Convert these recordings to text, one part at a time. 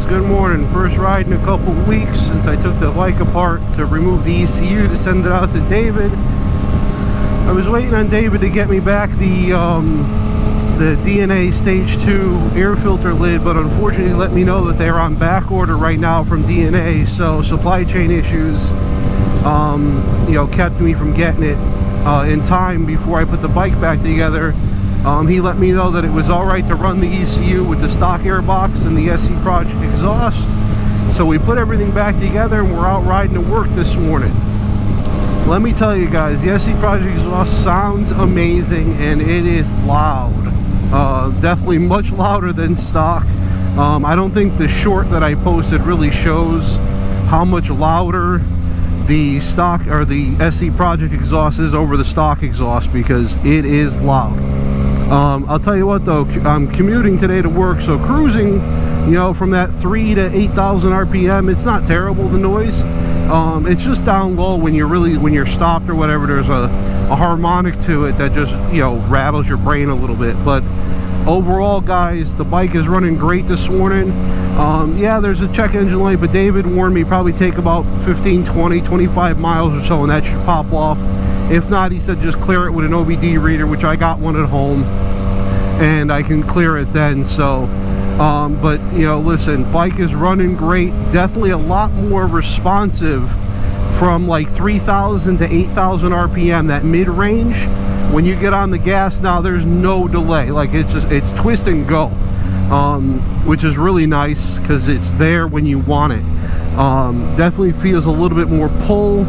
good morning. First ride in a couple weeks since I took the bike apart to remove the ECU to send it out to David. I was waiting on David to get me back the DNA stage 2 air filter lid, but unfortunately let me know that they're on back order right now from DNA, so supply chain issues you know, kept me from getting it in time before I put the bike back together. He let me know that it was alright to run the ECU with the stock air box and the SC Project exhaust. So we put everything back together and we're out riding to work this morning. Let me tell you guys, the SC Project exhaust sounds amazing and it is loud. Definitely much louder than stock. I don't think the short that I posted really shows how much louder the stock or the SC Project exhaust is over the stock exhaust, because it is loud. I'll tell you what though, I'm commuting today to work, so cruising, you know, from that 3 to 8,000 RPM, it's not terrible, the noise. It's just down low when you're stopped or whatever. There's a harmonic to it that just, you know, rattles your brain a little bit. But overall, guys, the bike is running great this morning. Yeah, there's a check engine light, but David warned me probably take about 15, 20, 25 miles or so and that should pop off. If not, he said just clear it with an OBD reader, which I got one at home, and I can clear it then. So but you know, listen, bike is running great, definitely a lot more responsive from like 3,000 to 8,000 RPM, that mid-range. When you get on the gas now, there's no delay, like it's twist and go, which is really nice because it's there when you want it. Definitely feels a little bit more pull.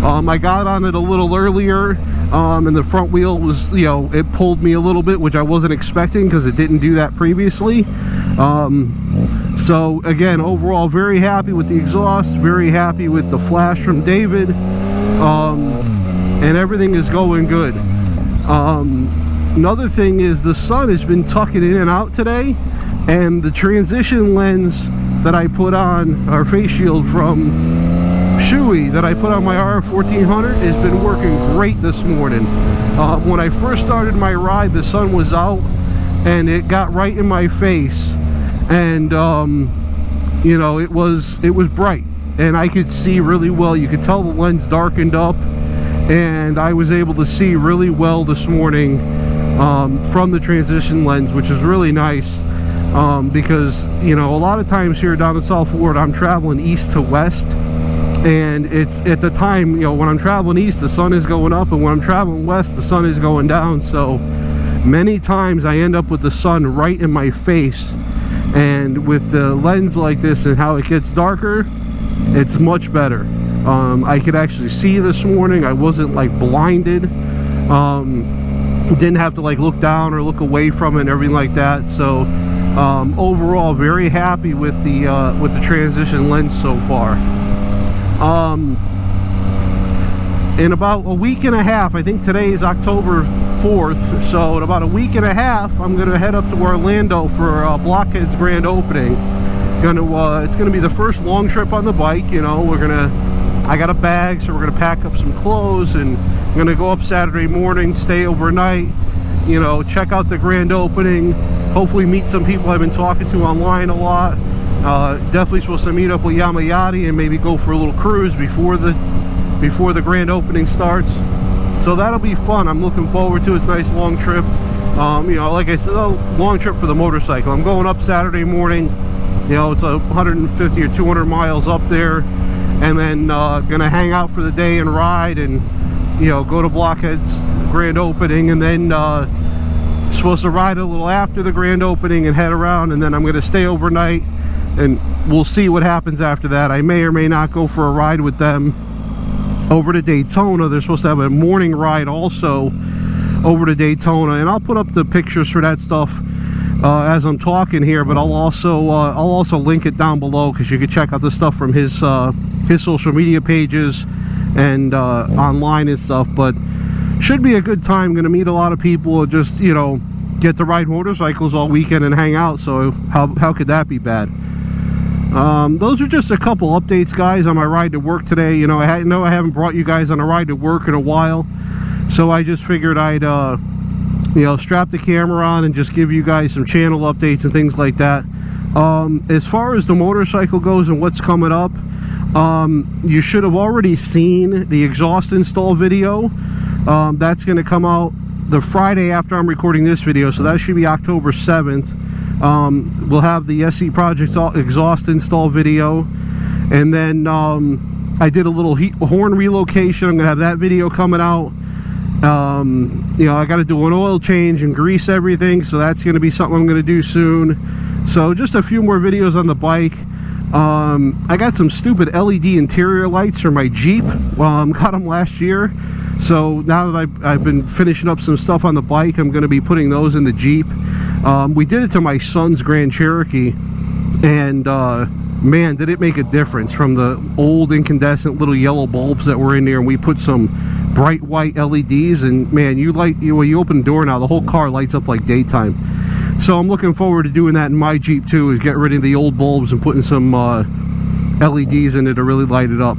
I got on it a little earlier, and the front wheel was, you know, it pulled me a little bit, which I wasn't expecting because it didn't do that previously. So again, overall very happy with the exhaust, very happy with the flash from David, and everything is going good. Another thing is the sun has been tucking in and out today, and the transition lens that I put on, our face shield from Shoei that I put on my RF1400, has been working great this morning. When I first started my ride, the sun was out and it got right in my face, and you know, it was bright and I could see really well. You could tell the lens darkened up, and I was able to see really well this morning from the transition lens, which is really nice. Because, you know, a lot of times here down in South Florida, I'm traveling east to west, and it's at the time, you know, when I'm traveling east, the sun is going up, and when I'm traveling west, the sun is going down. So many times I end up with the sun right in my face, and with the lens like this and how it gets darker, it's much better. I could actually see this morning. I wasn't like blinded. Didn't have to like look down or look away from it and everything like that. So overall, very happy with the transition lens so far. In about a week and a half, I think today is October 4th, so in about a week and a half, I'm gonna head up to Orlando for Blockhead's grand opening. It's gonna be the first long trip on the bike. You know, I got a bag, so we're gonna pack up some clothes, and I'm gonna go up Saturday morning, stay overnight, you know, check out the grand opening, hopefully meet some people I've been talking to online a lot. Definitely supposed to meet up with YAMAHAMT and maybe go for a little cruise before the grand opening starts. So that'll be fun. I'm looking forward to it. It's a nice long trip. You know, like I said, a long trip for the motorcycle. I'm going up Saturday morning. You know, it's 150 or 200 miles up there, and then gonna hang out for the day and ride, and you know, go to Blockhead's grand opening, and then supposed to ride a little after the grand opening and head around, and then I'm gonna stay overnight, and we'll see what happens after that. I may or may not go for a ride with them over to Daytona. They're supposed to have a morning ride also over to Daytona, and I'll put up the pictures for that stuff as I'm talking here, but I'll also link it down below, because you can check out the stuff from his social media pages and online and stuff. But should be a good time. Gonna meet a lot of people and just, you know, get to ride motorcycles all weekend and hang out. So how could that be bad? Those are just a couple updates, guys, on my ride to work today. You know, I haven't brought you guys on a ride to work in a while, so I just figured I'd you know, strap the camera on and just give you guys some channel updates and things like that. As far as the motorcycle goes and what's coming up, you should have already seen the exhaust install video. That's going to come out the Friday after I'm recording this video, so that should be October 7th. We'll have the SE Project exhaust install video, and then I did a little horn relocation. I'm going to have that video coming out. You know, I got to do an oil change and grease everything, so that's going to be something I'm going to do soon. So just a few more videos on the bike. I got some stupid LED interior lights for my Jeep. Got them last year, so now that I've been finishing up some stuff on the bike, I'm going to be putting those in the Jeep. We did it to my son's Grand Cherokee, and man, did it make a difference from the old incandescent little yellow bulbs that were in there, and we put some bright white LEDs, and man, when you open the door now, the whole car lights up like daytime. So I'm looking forward to doing that in my Jeep too, is get rid of the old bulbs and putting some LEDs in it to really light it up.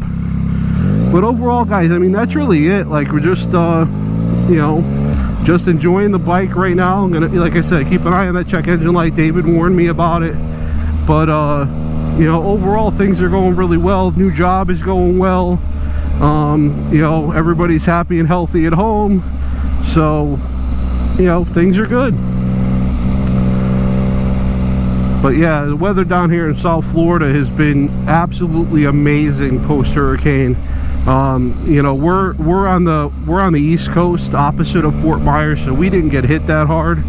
But overall, guys, I mean, that's really it. Like, we're just you know, just enjoying the bike right now. I'm gonna, like I said, keep an eye on that check engine light. David warned me about it, but you know, overall things are going really well. New job is going well. You know, everybody's happy and healthy at home, so you know, things are good. But yeah, the weather down here in South Florida has been absolutely amazing post hurricane. You know, we're on the East Coast, opposite of Fort Myers, so we didn't get hit that hard.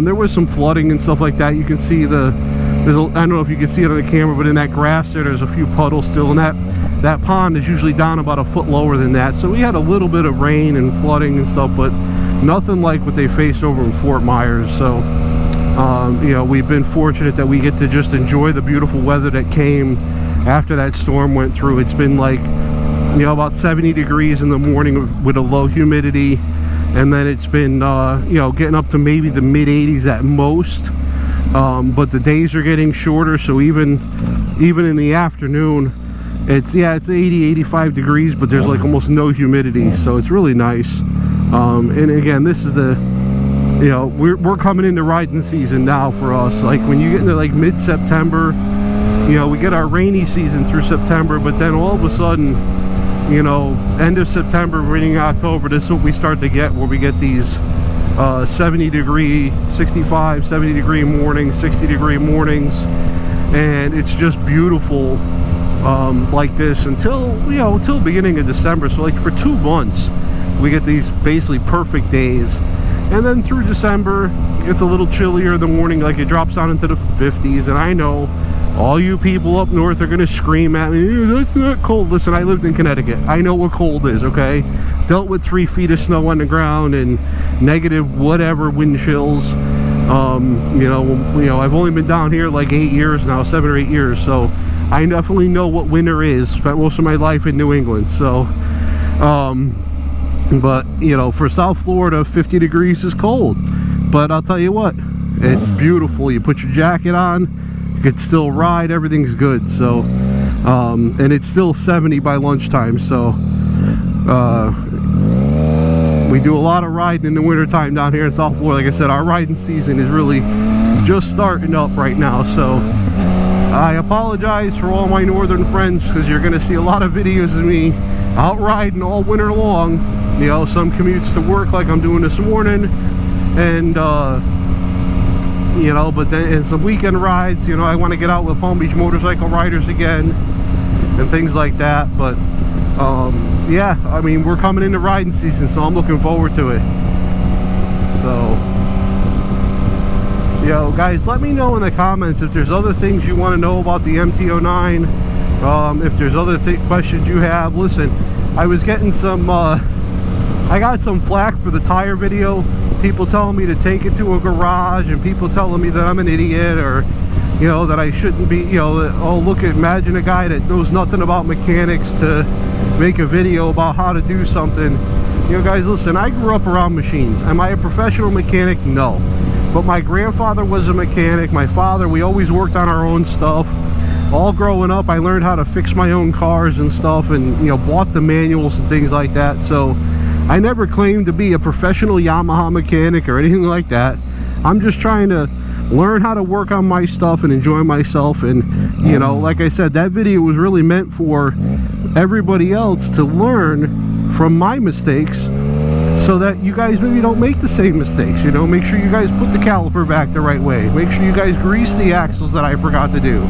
There was some flooding and stuff like that. You can see I don't know if you can see it on the camera, but in that grass there's a few puddles still, and that pond is usually down about a foot lower than that. So we had a little bit of rain and flooding and stuff, but nothing like what they faced over in Fort Myers. So you know, we've been fortunate that we get to just enjoy the beautiful weather that came after that storm went through. It's been like, you know, about 70 degrees in the morning with a low humidity, and then it's been you know, getting up to maybe the mid 80s at most. But the days are getting shorter, so even in the afternoon, it's 80-85 degrees, but there's like almost no humidity, so it's really nice. And again, this is the, you know, we're coming into riding season now for us. Like, when you get into like mid-September, you know, we get our rainy season through September, but then all of a sudden, you know, end of September, beginning of October, this is what we start to get, where we get these 70 degree, 65, 70 degree mornings, 60 degree mornings, and it's just beautiful like this until, you know, until beginning of December. So like for 2 months we get these basically perfect days, and then through December it gets a little chillier in the morning, like it drops down into the 50s. And I know all you people up north are gonna scream at me, that's not cold. Listen, I lived in Connecticut, I know what cold is, okay? Dealt with 3 feet of snow on the ground and negative whatever wind chills. You know, I've only been down here like 8 years now, 7 or 8 years, so I definitely know what winter is. Spent most of my life in New England, so but you know, for South Florida, 50 degrees is cold, but I'll tell you what, it's beautiful. You put your jacket on, you can still ride, everything's good. So and it's still 70 by lunchtime, so we do a lot of riding in the winter time down here in South Florida. Like I said, our riding season is really just starting up right now, so I apologize for all my northern friends, because you're going to see a lot of videos of me out riding all winter long. You know, some commutes to work like I'm doing this morning, and you know, but then and some weekend rides. You know, I want to get out with Palm Beach motorcycle riders again and things like that. But yeah, I mean, we're coming into riding season, so I'm looking forward to it. So, you know, guys, let me know in the comments if there's other things you want to know about the MT-09. If there's other questions you have. Listen, I was getting some I got some flack for the tire video, people telling me to take it to a garage, and people telling me that I'm an idiot, or you know, that I shouldn't be, you know, that, oh look, imagine a guy that knows nothing about mechanics to make a video about how to do something. You know, guys, listen, I grew up around machines. Am I a professional mechanic? No. But my grandfather was a mechanic, my father, we always worked on our own stuff. All growing up, I learned how to fix my own cars and stuff, and you know, bought the manuals and things like that. So I never claimed to be a professional Yamaha mechanic or anything like that. I'm just trying to learn how to work on my stuff and enjoy myself. And you know, like I said, that video was really meant for everybody else to learn from my mistakes, so that you guys maybe don't make the same mistakes. You know, make sure you guys put the caliper back the right way, make sure you guys grease the axles that I forgot to do.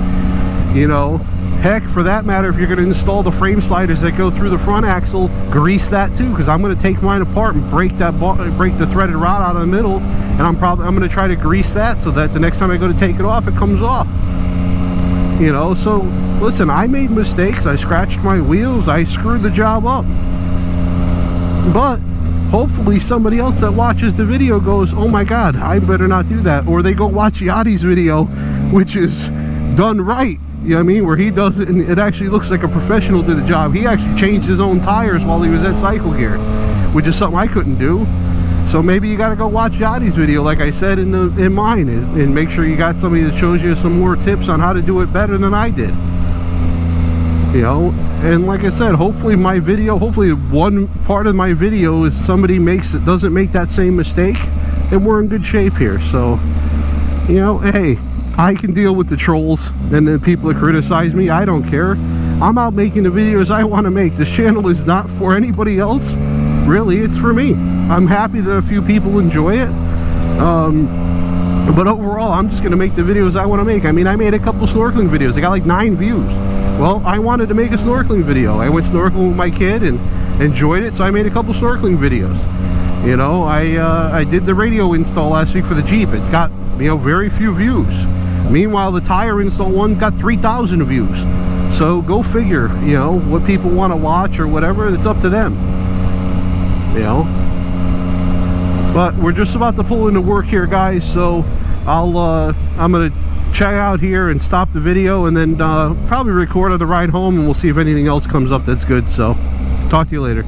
You know, heck, for that matter, if you're going to install the frame sliders that go through the front axle, grease that too, because I'm going to take mine apart and break the threaded rod out of the middle, and I'm going to try to grease that so that the next time I go to take it off, it comes off. You know, so listen, I made mistakes, I scratched my wheels, I screwed the job up, but hopefully somebody else that watches the video goes, oh my god, I better not do that. Or they go watch Yachty's video, which is done right. You know what I mean? Where he does it and it actually looks like a professional did the job. He actually changed his own tires while he was at Cycle Gear, which is something I couldn't do. So maybe you got to go watch Yachty's video, like I said in mine, and make sure you got somebody that shows you some more tips on how to do it better than I did. You know, and like I said, hopefully my video, hopefully one part of my video is somebody doesn't make that same mistake, and we're in good shape here. So, you know, hey, I can deal with the trolls and the people that criticize me. I don't care. I'm out making the videos I want to make. This channel is not for anybody else, really. It's for me. I'm happy that a few people enjoy it, but overall I'm just gonna make the videos I want to make. I mean, I made a couple snorkeling videos. I got like 9 views. Well, I wanted to make a snorkeling video. I went snorkeling with my kid and enjoyed it, so I made a couple snorkeling videos. You know, I did the radio install last week for the Jeep. It's got, you know, very few views. Meanwhile, the tire install one got 3,000 views. So go figure, you know, what people want to watch or whatever, it's up to them. You know. But we're just about to pull into work here, guys, so I'm gonna check out here and stop the video, and then probably record on the ride home, and we'll see if anything else comes up that's good. So talk to you later.